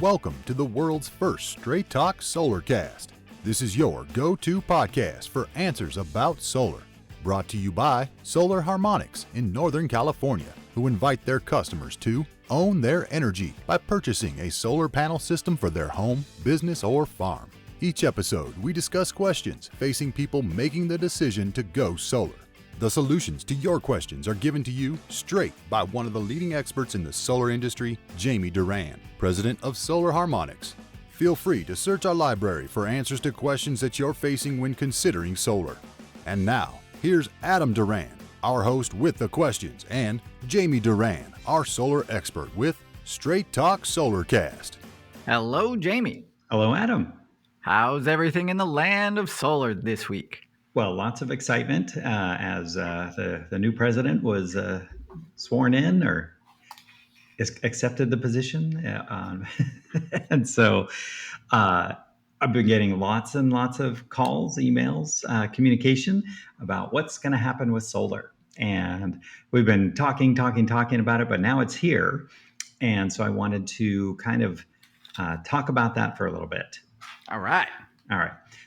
Welcome to the world's first Straight Talk Solarcast. This is your go-to podcast for answers about solar. Brought to you by Solar Harmonics in Northern California, who invite their customers to own their energy by purchasing a solar panel system for their home, business, or farm. Each episode, we discuss questions facing people making the decision to go solar. The solutions to your questions are given to you straight by one of the leading experts in the solar industry, Jamie Duran, president of Solar Harmonics. Feel free to search our library for answers to questions that you're facing when considering solar. And now, here's Adam Duran, our host with the questions, and Jamie Duran, our solar expert with Straight Talk Solarcast. Hello, Jamie. Hello, Adam. How's everything in the land of solar this week? Well, lots of excitement as the new president was sworn in or accepted the position. And so I've been getting lots and lots of calls, emails, communication about what's going to happen with solar. And we've been talking about it, but now it's here. And so I wanted to kind of talk about that for a little bit. All right.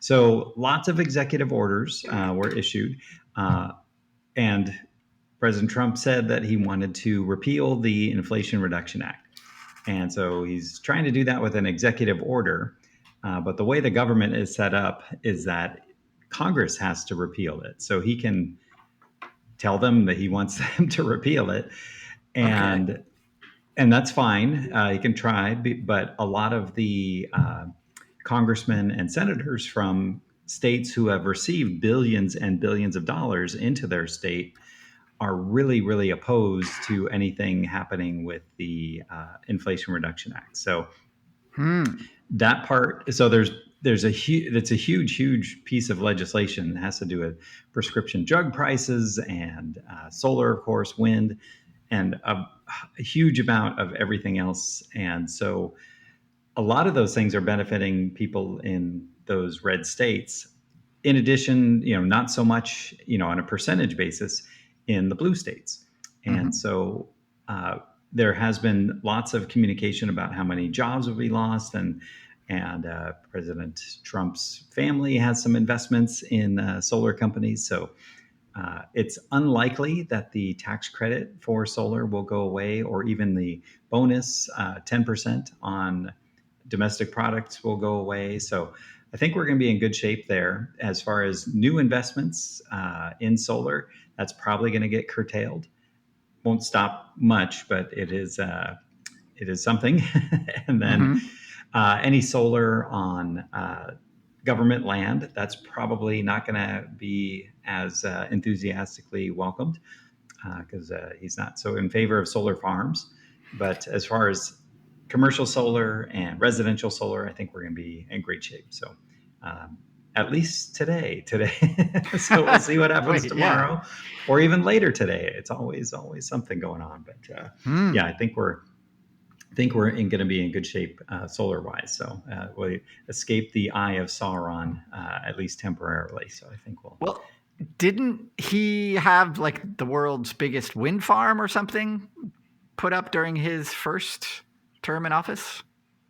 So lots of executive orders were issued, and President Trump said that he wanted to repeal the Inflation Reduction Act. And so he's trying to do that with an executive order. But the way the government is set up is that Congress has to repeal it. So he can tell them that he wants them to repeal it. And that's fine. He can try, but a lot of the congressmen and senators from states who have received billions and billions of dollars into their state are really, really opposed to anything happening with the Inflation Reduction Act. So that part, so it's a huge piece of legislation that has to do with prescription drug prices and solar, of course, wind, and a huge amount of everything else. And so a lot of those things are benefiting people in those red states. In addition, not so much, on a percentage basis in the blue states. And so there has been lots of communication about how many jobs will be lost, and President Trump's family has some investments in solar companies. So it's unlikely that the tax credit for solar will go away, or even the bonus 10% on domestic products will go away. So I think we're going to be in good shape there. As far as new investments in solar, that's probably going to get curtailed. Won't stop much, but it is something. And then any solar on government land, that's probably not going to be as enthusiastically welcomed because he's not so in favor of solar farms. But as far as commercial solar and residential solar, I think we're going to be in great shape. So at least today. So we'll see what happens tomorrow or even later today. It's always something going on. But yeah, I think we're going to be in good shape solar wise. So we'll escape the eye of Sauron at least temporarily. So I think we'll. Well, didn't he have like the world's biggest wind farm or something put up during his first term in office?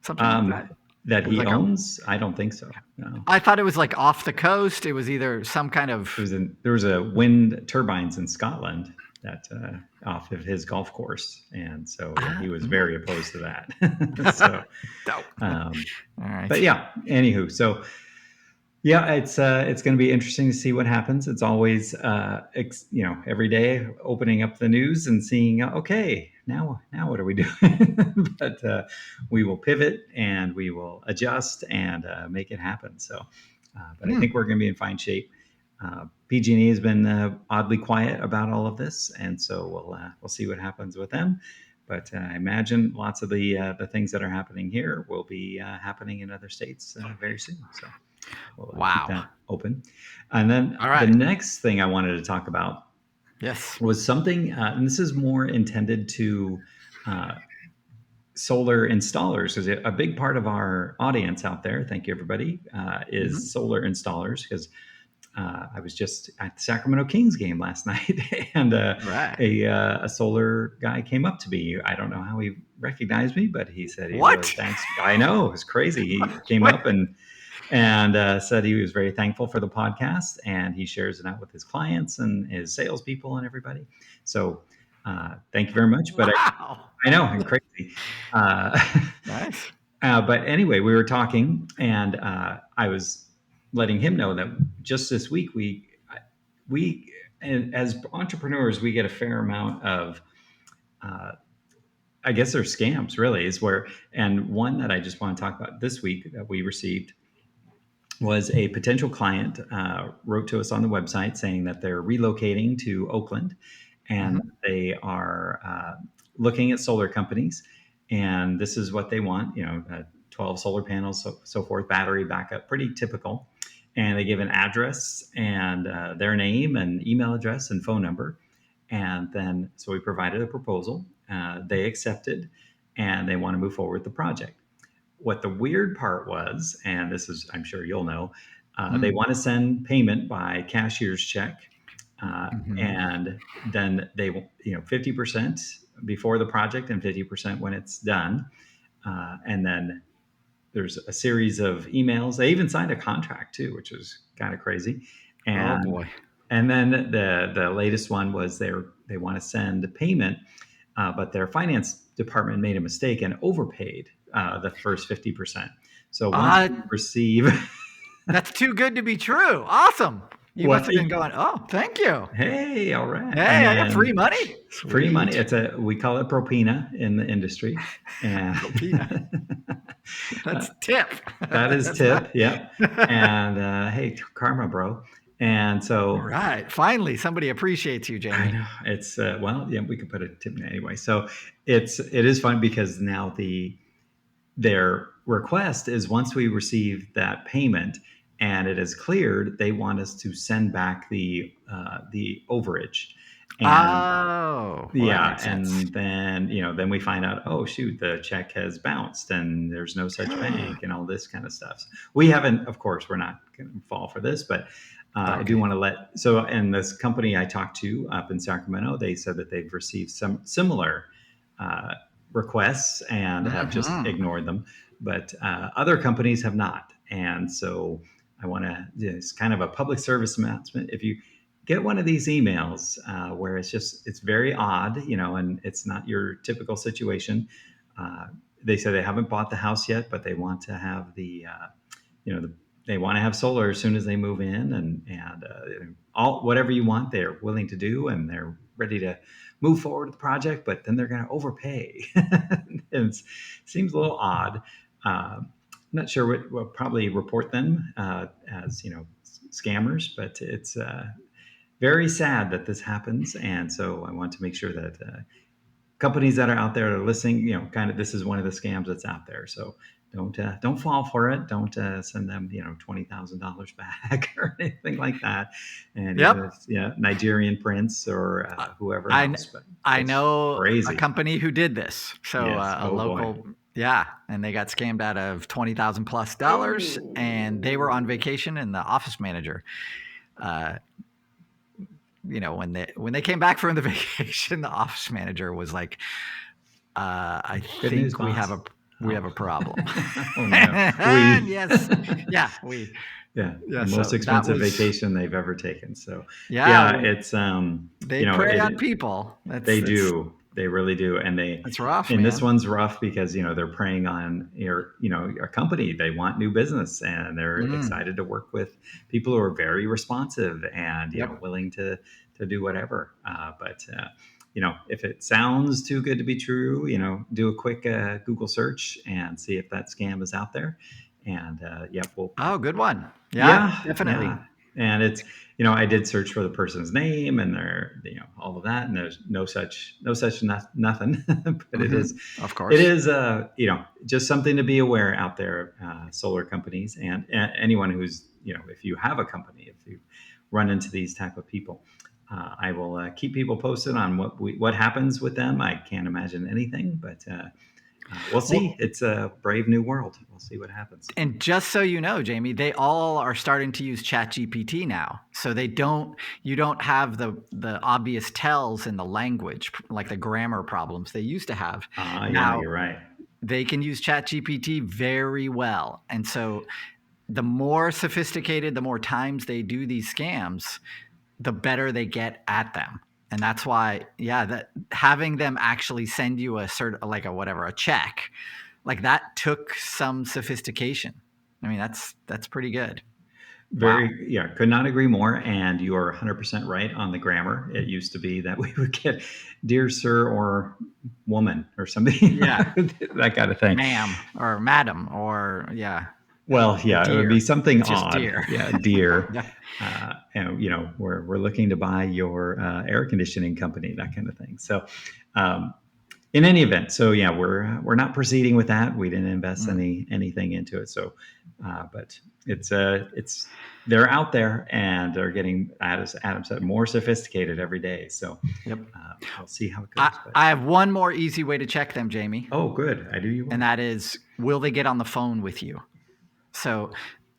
Something like that? That he owns? I don't think so. No. I thought it was like off the coast. It was either some kind of... There was a wind turbines in Scotland that off of his golf course. And so he was very opposed to that. So, all right. But yeah, anywho. So yeah, it's going to be interesting to see what happens. It's always, every day opening up the news and seeing, okay, now what are we doing? But we will pivot and we will adjust and make it happen. So, but I think we're going to be in fine shape. PG&E has been oddly quiet about all of this, and so we'll see what happens with them. But I imagine lots of the things that are happening here will be happening in other states very soon. So we'll keep that open. And then the next thing I wanted to talk about was something, and this is more intended to solar installers, because a big part of our audience out there, thank you everybody, is solar installers, because I was just at the Sacramento Kings game last night, and Right. a solar guy came up to me. I don't know how he recognized me, but he said he really What? thanks. I know, it was crazy. He came Wait. up and said he was very thankful for the podcast, and he shares it out with his clients and his salespeople and everybody. So thank you very much. But Wow. I know, and crazy. Nice. But anyway, we were talking, and I was letting him know that just this week we as entrepreneurs we get a fair amount of I guess they're scams really is where, and one that I just want to talk about this week that we received was a potential client wrote to us on the website saying that they're relocating to Oakland, and they are looking at solar companies, and this is what they want, 12 solar panels, so forth, battery backup, pretty typical. And they give an address and their name and email address and phone number. And then, so we provided a proposal. They accepted, and they want to move forward with the project. What the weird part was, and this is, I'm sure you'll know, they want to send payment by cashier's check, and then they, 50% before the project and 50% when it's done, and then there's a series of emails. They even signed a contract too, which is kind of crazy. And, Oh boy. And then the latest one was they want to send a payment, but their finance department made a mistake and overpaid the first 50%. So once you receive, that's too good to be true. Awesome. You What must have been going, oh, thank you. hey, all right, Hey, I got free money. free money. Sweet. We call it propina in the industry. And That's tip. that is That's tip. not- Yep. And hey, karma, bro. And so, Right. Finally, somebody appreciates you, I Jamie. know it's well, yeah, we could put a tip in anyway. So it is fun because now their request is once we receive that payment and it is cleared, they want us to send back the overage. And Well, that makes and sense. then then we find out, oh shoot, the check has bounced and there's no such bank and all this kind of stuff. So we haven't, of course, we're not going to fall for this, but I do want to and this company I talked to up in Sacramento, they said that they've received some similar requests and have just ignored them, but other companies have not. And so I want to, it's kind of a public service announcement. If you get one of these emails where it's very odd, and it's not your typical situation. They say they haven't bought the house yet, but they want to have they want to have solar as soon as they move in, and all whatever you want, they're willing to do, and they're ready to move forward with the project. But then they're going to overpay. It seems a little odd. I'm not sure we'll probably report them as scammers, but it's very sad that this happens. And so I want to make sure that companies that are out there are listening, kind of, this is one of the scams that's out there. So don't fall for it. Don't send them, $20,000 back or anything like that. And Nigerian prince or whoever else. But I know crazy. a company who did this. So Yes. a local, boy. And they got scammed out of $20,000+, and they were on vacation, and the office manager, when they came back from the vacation, the office manager was like, I Good think news, we boss. have a problem. Oh, no. Yes. Yeah. The most expensive vacation they've ever taken. So it's they prey on people. They really do, and it's rough. And this one's rough because they're preying on your company. They want new business, and they're excited to work with people who are very responsive and willing to do whatever. But if it sounds too good to be true, do a quick Google search and see if that scam is out there. And good one. Yeah, definitely. Yeah. And it's I did search for the person's name and their all of that, and there's no such nothing. But it is, of course, it is just something to be aware out there, solar companies and anyone who's if you have a company, if you run into these type of people. I will keep people posted on what happens with them. I can't imagine anything, but We'll see. It's a brave new world. We'll see what happens. And just so you know, Jamie, they all are starting to use ChatGPT now. So you don't have the obvious tells in the language, like the grammar problems they used to have. Yeah, you're right. They can use ChatGPT very well. And so the more sophisticated, the more times they do these scams, the better they get at them. And that's why, that having them actually send you a check, like that took some sophistication. I mean, that's pretty good. Could not agree more. And you are 100% right on the grammar. It used to be that we would get dear sir or woman or something, that kind of thing. Ma'am or madam or Well, dear. It would be something just odd. Dear. Yeah, dear. And we're looking to buy your air conditioning company, that kind of thing. So, in any event, we're not proceeding with that. We didn't invest anything into it. So, but it's they're out there and they're getting, as Adam said, more sophisticated every day. So, we'll see how it goes. I have one more easy way to check them, Jamie. Oh, good. I do you want. And that is, will they get on the phone with you? So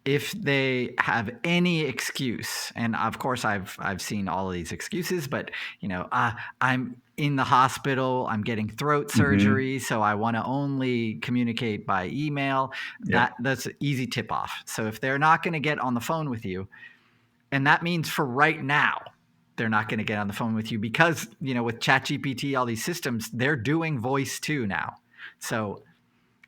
if they have any excuse, and of course I've seen all of these excuses, but I'm in the hospital, I'm getting throat surgery, so I want to only communicate by email. That's an easy tip off. So if they're not going to get on the phone with you, and that means for right now, they're not going to get on the phone with you because, with ChatGPT, all these systems, they're doing voice too now. So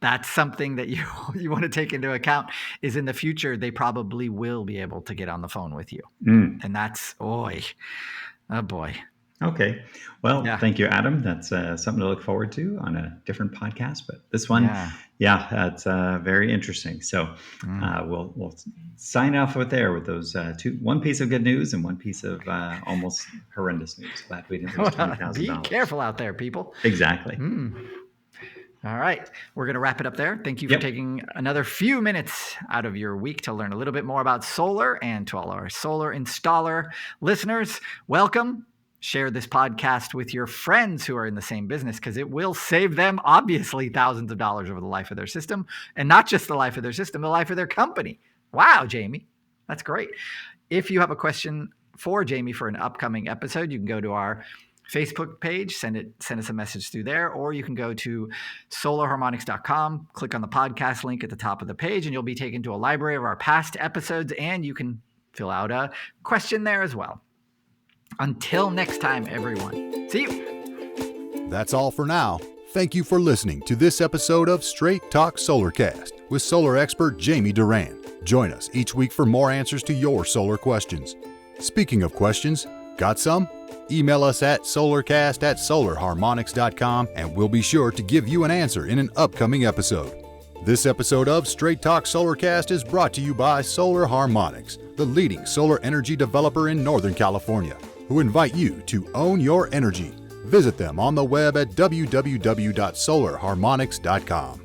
that's something that you want to take into account, is in the future, they probably will be able to get on the phone with you. And that's, oh boy. Okay. Well, thank you, Adam. That's something to look forward to on a different podcast. But this one, that's very interesting. So we'll sign off with those one piece of good news and one piece of almost horrendous news. Glad we didn't lose $20,000. Be careful out there, people. Exactly. All right. We're going to wrap it up there. Thank you for taking another few minutes out of your week to learn a little bit more about solar. And to all our solar installer listeners, welcome. Share this podcast with your friends who are in the same business, because it will save them, obviously, thousands of dollars over the life of their system. And not just the life of their system, the life of their company. Wow, Jamie. That's great. If you have a question for Jamie for an upcoming episode, you can go to our Facebook page, send us a message through there, or you can go to solarharmonics.com, click on the podcast link at the top of the page, and you'll be taken to a library of our past episodes, and you can fill out a question there as well. Until next time, everyone. See you. That's all for now. Thank you for listening to this episode of Straight Talk Solarcast with solar expert Jamie Duran. Join us each week for more answers to your solar questions. Speaking of questions, got some? Email us at solarcast@solarharmonics.com and we'll be sure to give you an answer in an upcoming episode. This episode of Straight Talk Solarcast is brought to you by Solar Harmonics, the leading solar energy developer in Northern California, who invite you to own your energy. Visit them on the web at www.solarharmonics.com.